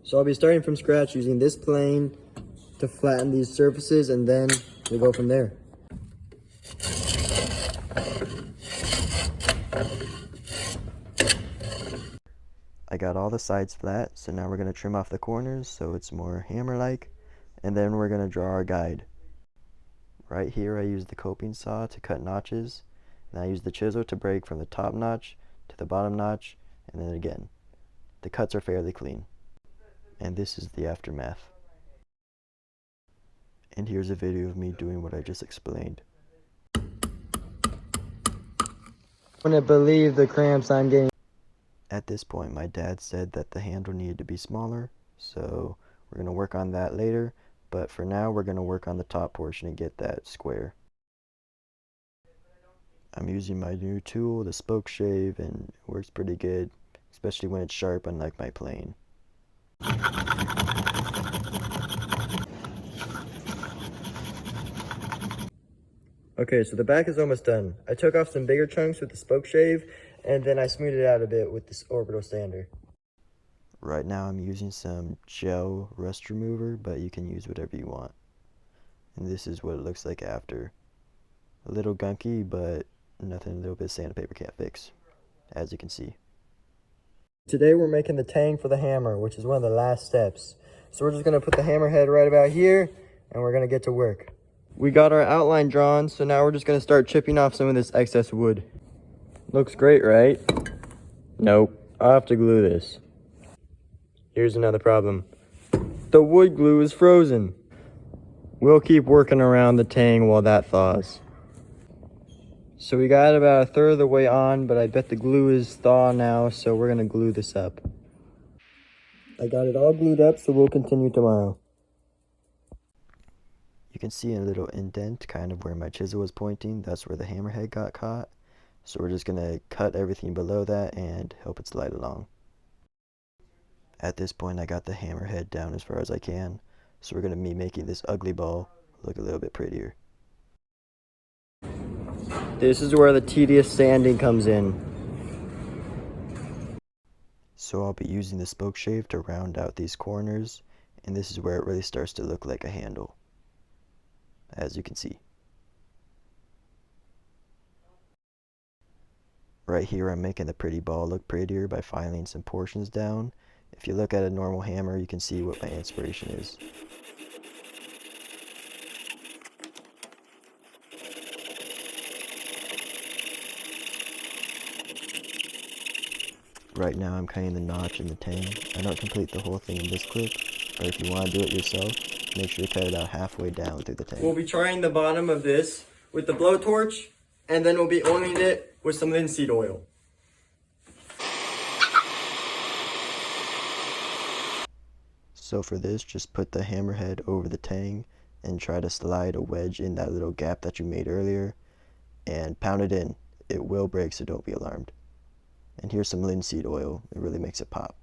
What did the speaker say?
So I'll be starting from scratch using this plane to flatten these surfaces, and then we'll go from there. I got all the sides flat, so now we're going to trim off the corners so it's more hammer-like, and then we're going to draw our guide. Right here I use the coping saw to cut notches, and I use the chisel to break from the top notch to the bottom notch, and then again. The cuts are fairly clean. And this is the aftermath. And here's a video of me doing what I just explained. I wouldn't believe the cramps I'm getting. At this point, my dad said that the handle needed to be smaller, so we're going to work on that later, but for now we're going to work on the top portion and get that square. I'm using my new tool, the spoke shave, and it works pretty good, especially when it's sharp, unlike my plane. Okay, so the back is almost done. I took off some bigger chunks with the spoke shave, and then I smoothed it out a bit with this orbital sander. Right now I'm using some gel rust remover, but you can use whatever you want. And this is what it looks like after. A little gunky, but nothing a little bit of sandpaper can't fix, as you can see. Today we're making the tang for the hammer, which is one of the last steps. So we're just going to put the hammer head right about here, and we're going to get to work. We got our outline drawn, so now we're just going to start chipping off some of this excess wood. Looks great, right? Nope, I'll have to glue this. Here's another problem. The wood glue is frozen. We'll keep working around the tang while that thaws. So we got about a third of the way on, but I bet the glue is thaw now, so we're going to glue this up. I got it all glued up, so we'll continue tomorrow. You can see a little indent kind of where my chisel was pointing. That's where the hammerhead got caught. So we're just going to cut everything below that and help it slide along. At this point I got the hammerhead down as far as I can. So we're going to be making this ugly ball look a little bit prettier. This is where the tedious sanding comes in. So I'll be using the spoke shave to round out these corners, and this is where it really starts to look like a handle, as you can see. Right here I'm making the pretty ball look prettier by filing some portions down. If you look at a normal hammer, you can see what my inspiration is. Right now I'm cutting the notch in the tang. I don't complete the whole thing in this clip, or if you want to do it yourself, make sure you cut it out halfway down through the tang. We'll be trying the bottom of this with the blowtorch, and then we'll be oiling it with some linseed oil. So for this, just put the hammerhead over the tang and try to slide a wedge in that little gap that you made earlier, and pound it in. It will break, so don't be alarmed. And here's some linseed oil. It really makes it pop.